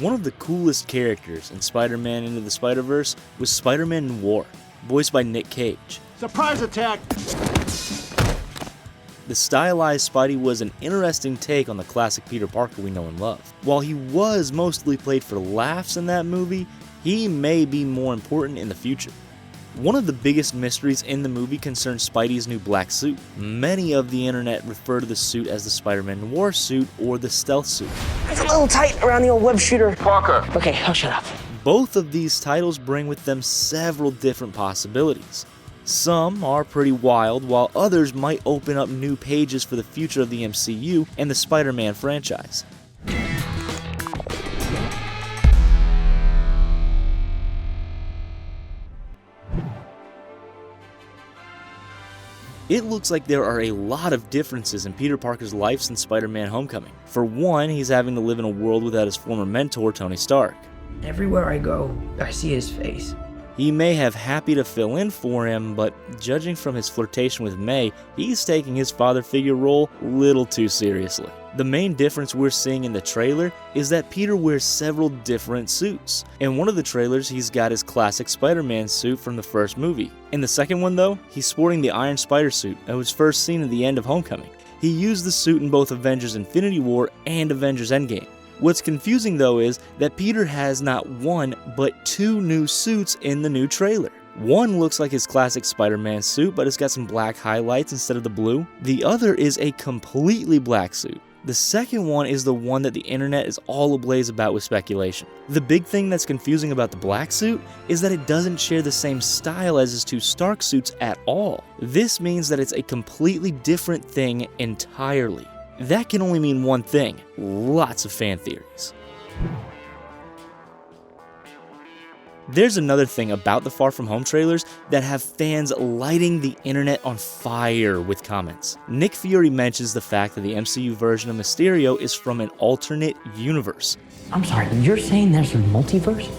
One of the coolest characters in Spider-Man Into the Spider-Verse was Spider-Man Noir, voiced by Nick Cage. Surprise attack! The stylized Spidey was an interesting take on the classic Peter Parker we know and love. While he was mostly played for laughs in that movie, he may be more important in the future. One of the biggest mysteries in the movie concerns Spidey's new black suit. Many of the internet refer to the suit as the Spider-Man Noir suit or the stealth suit. It's a little tight around the old web shooter. Parker! Okay, I'll shut up. Both of these titles bring with them several different possibilities. Some are pretty wild, while others might open up new pages for the future of the MCU and the Spider-Man franchise. It looks like there are a lot of differences in Peter Parker's life since Spider-Man Homecoming. For one, he's having to live in a world without his former mentor, Tony Stark. Everywhere I go, I see his face. He may have Happy to fill in for him, but judging from his flirtation with May, he's taking his father figure role a little too seriously. The main difference we're seeing in the trailer is that Peter wears several different suits. In one of the trailers, he's got his classic Spider-Man suit from the first movie. In the second one though, he's sporting the Iron Spider suit that was first seen at the end of Homecoming. He used the suit in both Avengers Infinity War and Avengers Endgame. What's confusing though is that Peter has not one, but two new suits in the new trailer. One looks like his classic Spider-Man suit, but it's got some black highlights instead of the blue. The other is a completely black suit. The second one is the one that the internet is all ablaze about with speculation. The big thing that's confusing about the black suit is that it doesn't share the same style as his two Stark suits at all. This means that it's a completely different thing entirely. That can only mean one thing: lots of fan theories. There's another thing about the Far From Home trailers that have fans lighting the internet on fire with comments. Nick Fury mentions the fact that the MCU version of Mysterio is from an alternate universe. I'm sorry, you're saying there's a multiverse?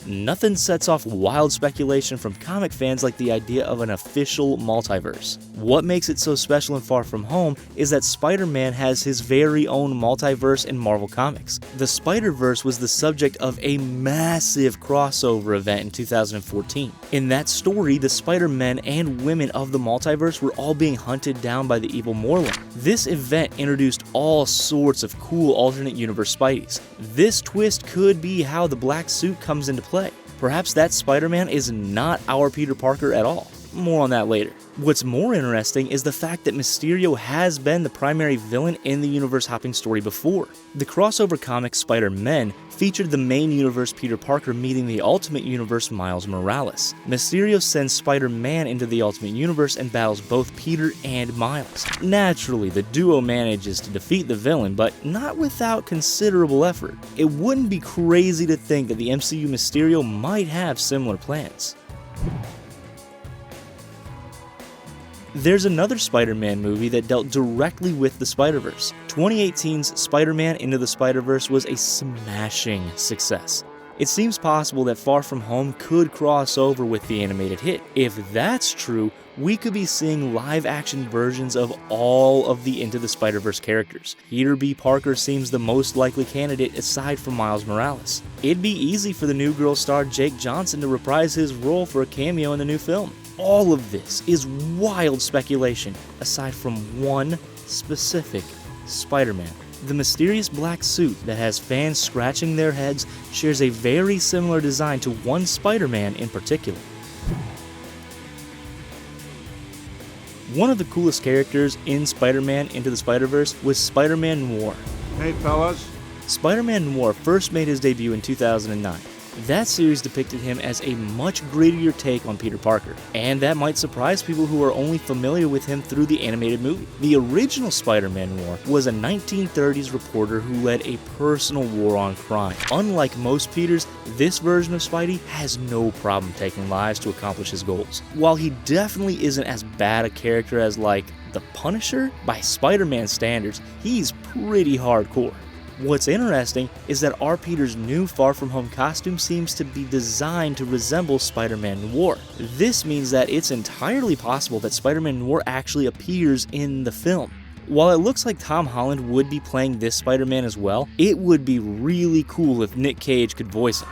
Nothing sets off wild speculation from comic fans like the idea of an official multiverse. What makes it so special in Far From Home is that Spider-Man has his very own multiverse in Marvel Comics. The Spider-Verse was the subject of a massive crossover event in 2014. In that story, the Spider-Men and women of the multiverse were all being hunted down by the evil Morlun. This event introduced all sorts of cool alternate universe Spideys. This twist could be how the black suit comes into play. Perhaps that Spider-Man is not our Peter Parker at all. More on that later. What's more interesting is the fact that Mysterio has been the primary villain in the universe-hopping story before. The crossover comic Spider-Man featured the main universe Peter Parker meeting the Ultimate Universe Miles Morales. Mysterio sends Spider-Man into the Ultimate Universe and battles both Peter and Miles. Naturally, the duo manages to defeat the villain, but not without considerable effort. It wouldn't be crazy to think that the MCU Mysterio might have similar plans. There's another Spider-Man movie that dealt directly with the Spider-Verse. 2018's Spider-Man Into the Spider-Verse was a smashing success. It seems possible that Far From Home could cross over with the animated hit. If that's true, we could be seeing live-action versions of all of the Into the Spider-Verse characters. Peter B. Parker seems the most likely candidate aside from Miles Morales. It'd be easy for the New Girl star Jake Johnson to reprise his role for a cameo in the new film. All of this is wild speculation, aside from one specific Spider-Man. The mysterious black suit that has fans scratching their heads shares a very similar design to one Spider-Man in particular. One of the coolest characters in Spider-Man Into the Spider-Verse was Spider-Man Noir. Hey fellas. Spider-Man Noir first made his debut in 2009. That series depicted him as a much grittier take on Peter Parker, and that might surprise people who are only familiar with him through the animated movie. The original Spider-Man Noir was a 1930s reporter who led a personal war on crime. Unlike most Peters, this version of Spidey has no problem taking lives to accomplish his goals. While he definitely isn't as bad a character as, like, the Punisher, by Spider-Man standards, he's pretty hardcore. What's interesting is that our Peter's new Far From Home costume seems to be designed to resemble Spider-Man Noir. This means that it's entirely possible that Spider-Man Noir actually appears in the film. While it looks like Tom Holland would be playing this Spider-Man as well, it would be really cool if Nick Cage could voice him.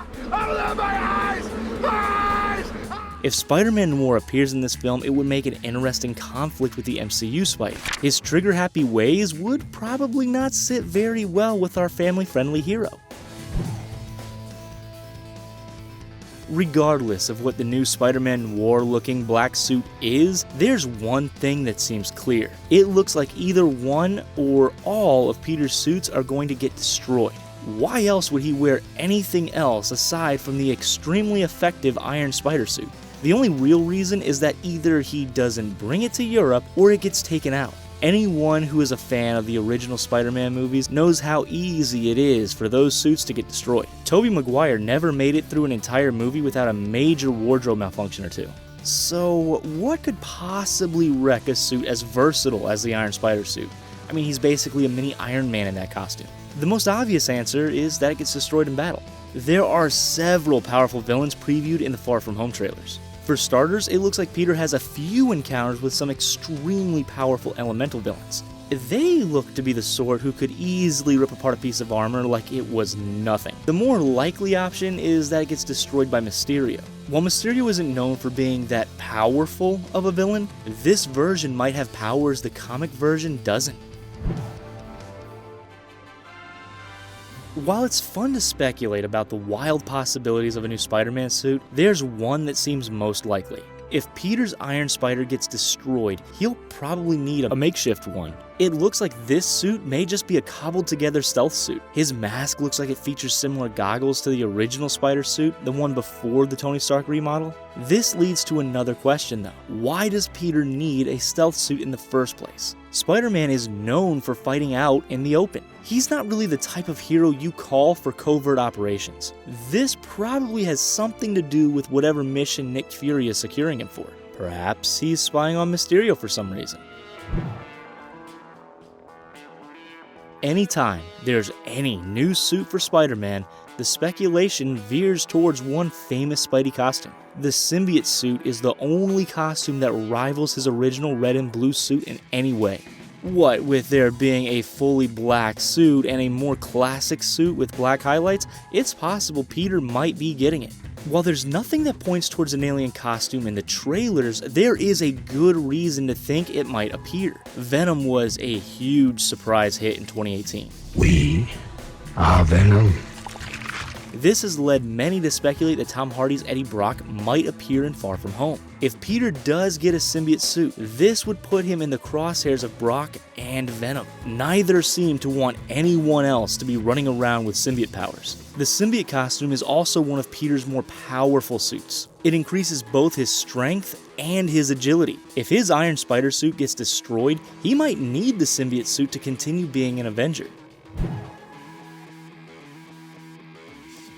If Spider-Man Noir appears in this film, it would make an interesting conflict with the MCU Spidey. His trigger-happy ways would probably not sit very well with our family-friendly hero. Regardless of what the new Spider-Man Noir-looking black suit is, there's one thing that seems clear. It looks like either one or all of Peter's suits are going to get destroyed. Why else would he wear anything else aside from the extremely effective Iron Spider suit? The only real reason is that either he doesn't bring it to Europe or it gets taken out. Anyone who is a fan of the original Spider-Man movies knows how easy it is for those suits to get destroyed. Tobey Maguire never made it through an entire movie without a major wardrobe malfunction or two. So what could possibly wreck a suit as versatile as the Iron Spider suit? I mean, he's basically a mini Iron Man in that costume. The most obvious answer is that it gets destroyed in battle. There are several powerful villains previewed in the Far From Home trailers. For starters, it looks like Peter has a few encounters with some extremely powerful elemental villains. They look to be the sort who could easily rip apart a piece of armor like it was nothing. The more likely option is that it gets destroyed by Mysterio. While Mysterio isn't known for being that powerful of a villain, this version might have powers the comic version doesn't. While it's fun to speculate about the wild possibilities of a new Spider-Man suit, there's one that seems most likely. If Peter's Iron Spider gets destroyed, he'll probably need a makeshift one. It looks like this suit may just be a cobbled together stealth suit. His mask looks like it features similar goggles to the original Spider suit, the one before the Tony Stark remodel. This leads to another question though. Why does Peter need a stealth suit in the first place? Spider-Man is known for fighting out in the open. He's not really the type of hero you call for covert operations. This probably has something to do with whatever mission Nick Fury is securing him for. Perhaps he's spying on Mysterio for some reason. Anytime there's any new suit for Spider-Man, the speculation veers towards one famous Spidey costume. The symbiote suit is the only costume that rivals his original red and blue suit in any way. What with there being a fully black suit and a more classic suit with black highlights, it's possible Peter might be getting it. While there's nothing that points towards an alien costume in the trailers, there is a good reason to think it might appear. Venom was a huge surprise hit in 2018. We are Venom. This has led many to speculate that Tom Hardy's Eddie Brock might appear in Far From Home. If Peter does get a symbiote suit, this would put him in the crosshairs of Brock and Venom. Neither seem to want anyone else to be running around with symbiote powers. The symbiote costume is also one of Peter's more powerful suits. It increases both his strength and his agility. If his Iron Spider suit gets destroyed, he might need the symbiote suit to continue being an Avenger.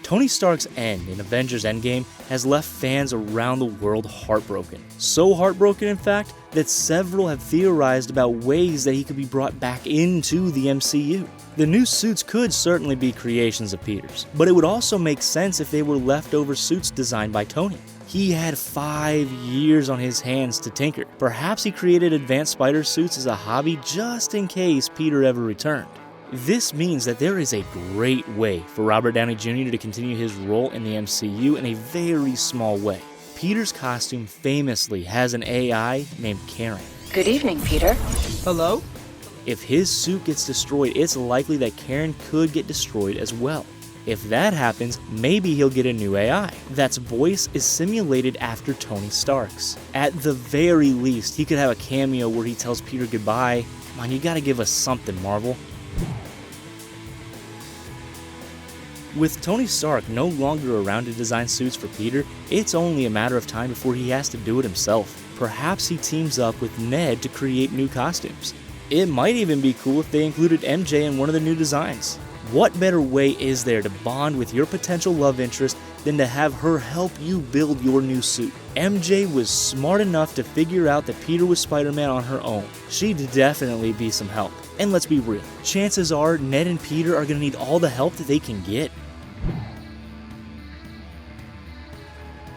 Tony Stark's end in Avengers Endgame has left fans around the world heartbroken. So heartbroken, in fact, that several have theorized about ways that he could be brought back into the MCU. The new suits could certainly be creations of Peter's, but it would also make sense if they were leftover suits designed by Tony. He had 5 years on his hands to tinker. Perhaps he created advanced spider suits as a hobby just in case Peter ever returned. This means that there is a great way for Robert Downey Jr. to continue his role in the MCU in a very small way. Peter's costume famously has an AI named Karen. Good evening, Peter. Hello? If his suit gets destroyed, it's likely that Karen could get destroyed as well. If that happens, maybe he'll get a new AI. That's voice is simulated after Tony Stark's. At the very least, he could have a cameo where he tells Peter goodbye. Come on, you gotta give us something, Marvel. With Tony Stark no longer around to design suits for Peter, it's only a matter of time before he has to do it himself. Perhaps he teams up with Ned to create new costumes. It might even be cool if they included MJ in one of the new designs. What better way is there to bond with your potential love interest than to have her help you build your new suit? MJ was smart enough to figure out that Peter was Spider-Man on her own. She'd definitely be some help. And let's be real, chances are Ned and Peter are going to need all the help that they can get.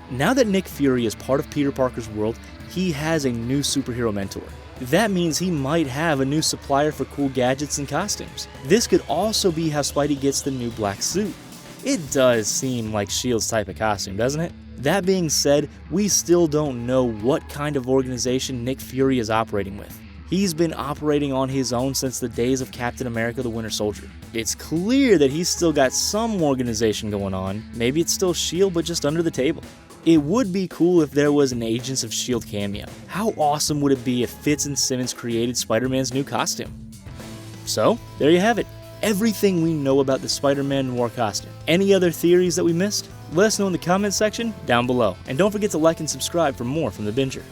Now that Nick Fury is part of Peter Parker's world, he has a new superhero mentor. That means he might have a new supplier for cool gadgets and costumes. This could also be how Spidey gets the new black suit. It does seem like S.H.I.E.L.D.'s type of costume, doesn't it? That being said, we still don't know what kind of organization Nick Fury is operating with. He's been operating on his own since the days of Captain America the Winter Soldier. It's clear that he's still got some organization going on. Maybe it's still S.H.I.E.L.D. but just under the table. It would be cool if there was an Agents of S.H.I.E.L.D. cameo. How awesome would it be if Fitz and Simmons created Spider-Man's new costume? So, there you have it. Everything we know about the Spider-Man Noir costume. Any other theories that we missed? Let us know in the comments section down below. And don't forget to like and subscribe for more from The Binger.